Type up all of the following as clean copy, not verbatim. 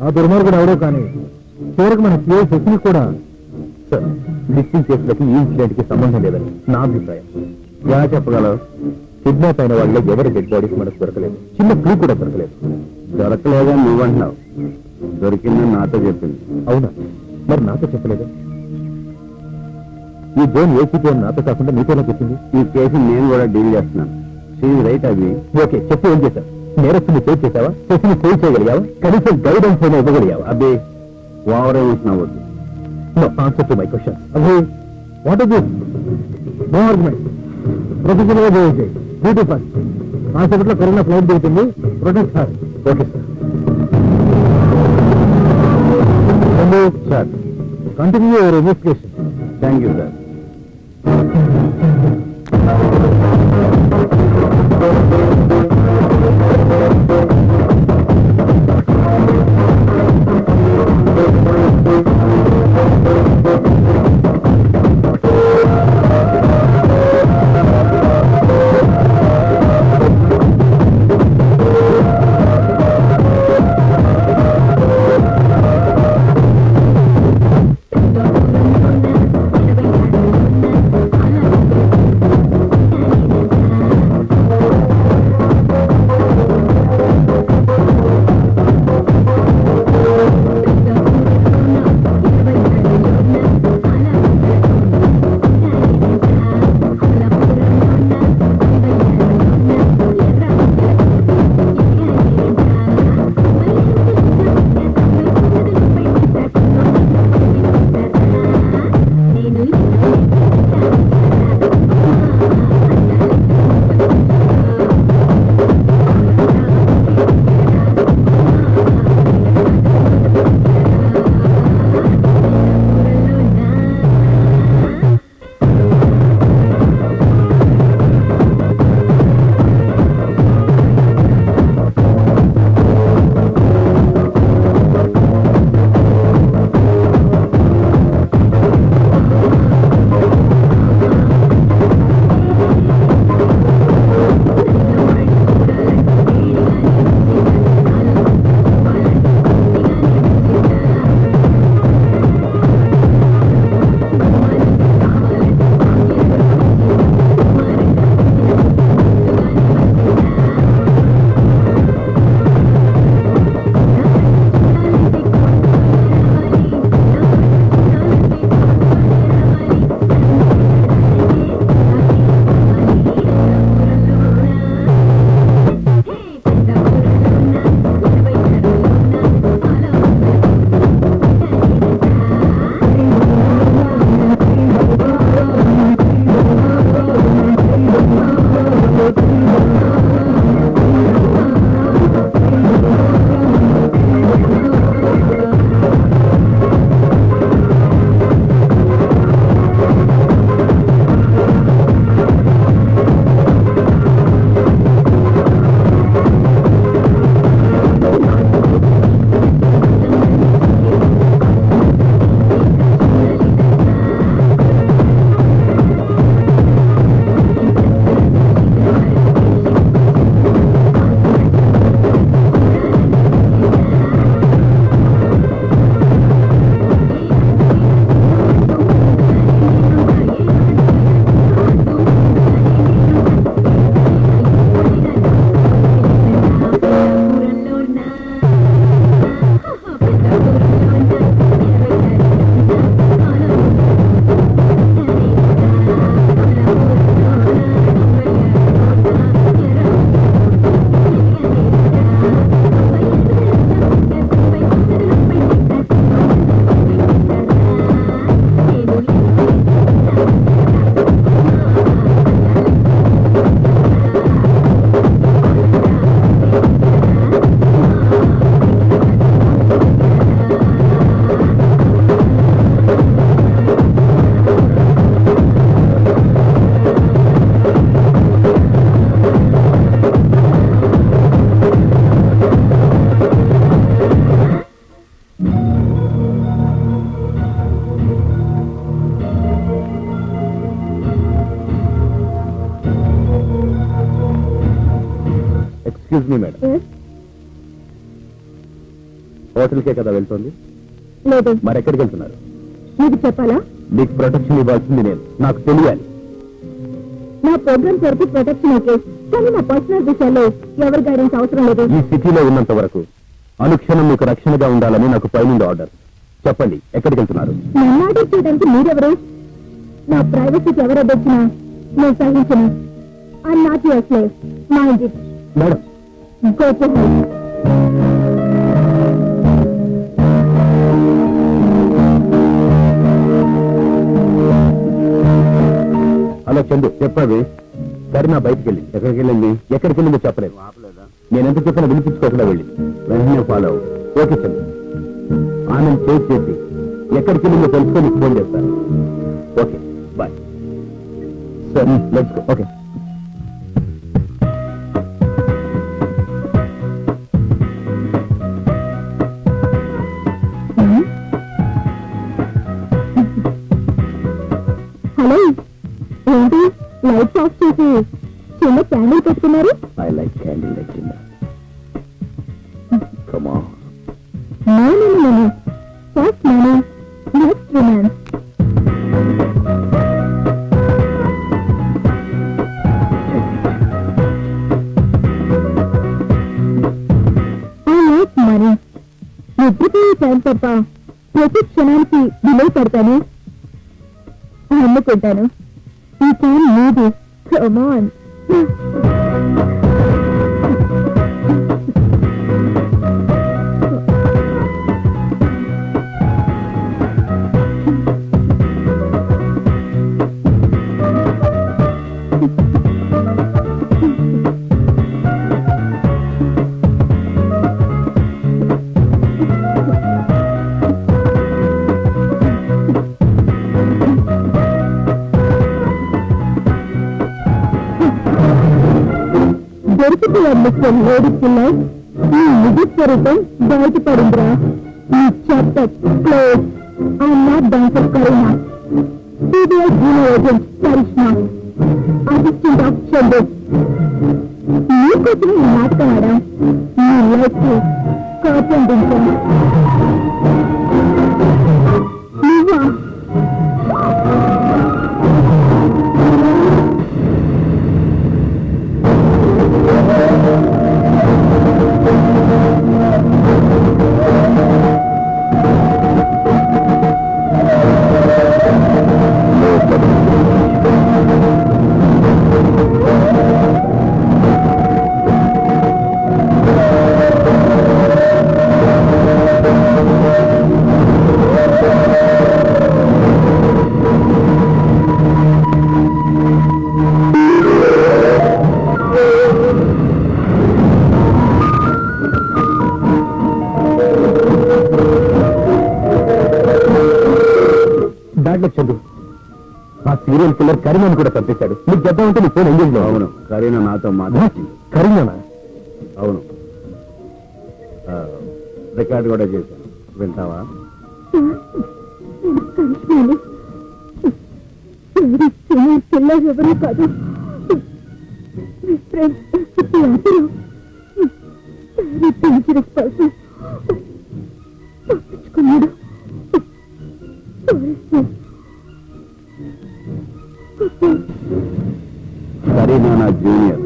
ఆ దుర్మార్గుడు ఎవడో కానీ చివరికి మన పిఏ శశిని కూడా. సార్, మిస్సింగ్ కేసులకి ఈ ఇన్సిడెంట్ కి సంబంధం లేదని నా అభిప్రాయం. ఎలా చెప్పగలవు? కిడ్నాప్ అయిన వాళ్ళు ఎవరి డెడ్ బాడీస్ మనకు దొరకలేదు, చిన్న క్లూ కూడా దొరకలేదు. దొరకలేదని నువ్వంటున్నావు, దొరికిందని నాతో చెప్పింది. అవునా? మరి నాతో చెప్పలేదు. ఈ జోన్ ఏసీపీ అని నాతో కాకుండా నీతోనే చెప్పింది. ఈ కేసు నేను కూడా డీల్ చేస్తున్నాను. రైట్ అది. ఓకే, చెప్పు, ఏం చేశావు? నేరస్తుని సేవ్ చేశావా? శశిని సేవ్ చేయగలిగావా? కనీసం గైడెన్స్ అయినా ఇవ్వగలిగావా? అబ్బే, ఓవరే ఇచ్చినవద్దు. No answer to my question. Abhi, what is this? No argument. Professional గా చేయండి. Duty first. కాసేపట్లో కరోనా ఫ్లైట్ దిగుతుంది. Protect sir. Okay sir. Continue your investigation. Thank you sir. Excuse me, madam. Yes? హోటల్కే కదా వెళ్తోంది? లేదు. మరెక్కడికి వెళ్తున్నారు? నీకు చెప్పాలా? నీకు ప్రొటెక్షన్ ఇవ్వాల్సింది నేను, నాకు తెలియాలి. నా ప్రోగ్రామ్స్ వరకు ప్రొటెక్షన్ ఓకే, కానీ నా పర్సనల్ విషయాల్లో ఎవరి గైడెన్స్ అవసరం లేదు. ఈ సిటీలో ఉన్నంత వరకు అనుక్షణం మీకు రక్షణగా ఉండాలని నాకు పైనుండి ఆర్డర్. చెప్పండి, ఎక్కడికి వెళ్తున్నారు? నన్ను ఆర్డర్ చేయడానికి మీరెవరు? నా ప్రైవసీకి ఎవరు అడ్డొచ్చినా నేను సహించను. I not your slave. Mind it. Madam, go to hell. Hello Chandu, చెప్పావి. కరీనా బయటికి వెళ్ళింది. ఎక్కడికి వెళ్ళింది? ఎక్కడికి వెళ్ళిందో చెప్పలేదు. నేను ఎంత చెప్పినా వినిపించుకోకుండా వెళ్ళింది. వెంటనే ఫాలో అవ్వు. ఓకే చందు, ఆమెను చేసి చేసి ఎక్కడికి వెళ్ళిందో తెలుసుకొని ఫోన్ చేస్తాను. Okay, bye. సరే, లెట్స్ గో. ఓకే. హలో, ఏంటి లైట్స్ ఆఫ్ చేసి చిన్న క్యాండిల్ పెట్టుకున్నారు? I like candle lighting. Come on. No. First money, next romance. I like money. నిద్రపోయే టైం తప్ప ప్రతి క్షణానికి విలువ పడతాను, అమ్ముకుంటాను. ఈ టైం నీది. Come on. దొరికిపోయారు లేడీ పిల్లర్. ఈ నిజ స్వరూపం బయటపడిందిరా. ఈ chapter close. I'm not dancer Kareena, CBI junior agent Karishma, assistant of Chandu. నీకోసం ఈ నాటకం ఆడా. నీ లైఫ్ కి కాపం దించాను. నువ్వా? చందు, ఆ సీరియల్ కిల్లర్ కరీనాను కూడా చంపేశాడు. నీకు చెప్తామంటే నీ ఫోన్ ఎంగేజ్ లో. అవును, కరీనా నాతో మాట్లాడి. కరీనానా? అవును, రికార్డు కూడా చేశాను. వింటావా? పిల్లలు ఎవరు కాదు, తప్పించుకున్నాడు. కరీనా నా జూనియర్.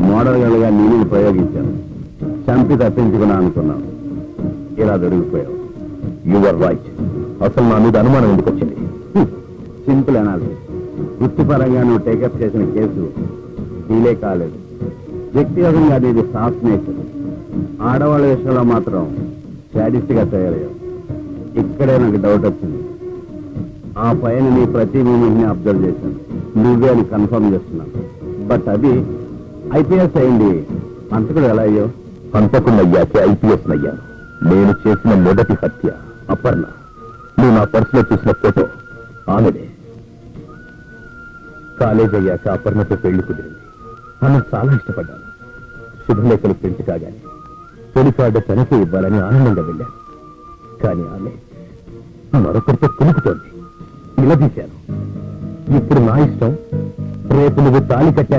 మోడల్ గలుగా నేను ప్రయోగించాను. చంపి తప్పించుకున్నా అనుకున్నాను. ఇలా దొరికిపోయావు. Your right. అసలు నా మీద అనుమానం ఎందుకు వచ్చింది? Simple analysis. వృత్తిపరంగా నువ్వు టేకప్ చేసిన కేసు డీలే కాలేదు. వ్యక్తిగతంగా నీది సాఫ్ట్ నేచర్. ఆడవాళ్ళ విషయంలో మాత్రం శాడిస్ట్ గా తయారయ్యావు. ఇక్కడే నాకు డౌట్ వచ్చింది. ఆ పైన నీ ప్రతి మూమెంట్ ని అబ్జర్వ్ చేశాను. నువ్వే అని కన్ఫర్మ్ చేస్తున్నాను. బట్ అది ఐపీఎస్ అయింది. అంతకుడు ఎలా అయ్యో? అంతకుండా అయ్యాకే ఐపీఎస్ అయ్యాను. నేను చేసిన మొదటి హత్య అపర్ణ. నువ్వు నా పర్సులో చూసిన ఫోటో ఆమెదే. కాలేజ్ అయ్యాక అపర్ణతో పెళ్లి కుదిరింది. ఆమె చాలా ఇష్టపడ్డాను. శుభలేఖలు ప్రింట్ కాగానే తొలి కార్డు తనకే ఇవ్వాలని ఆనందంగా వెళ్ళాను. కానీ ఆమె మరొకరితో కులుకుతోంది. నిలదీశాను. ఇప్పుడు నా ఇష్టం. రేపు నువ్వు తాళి కట్టా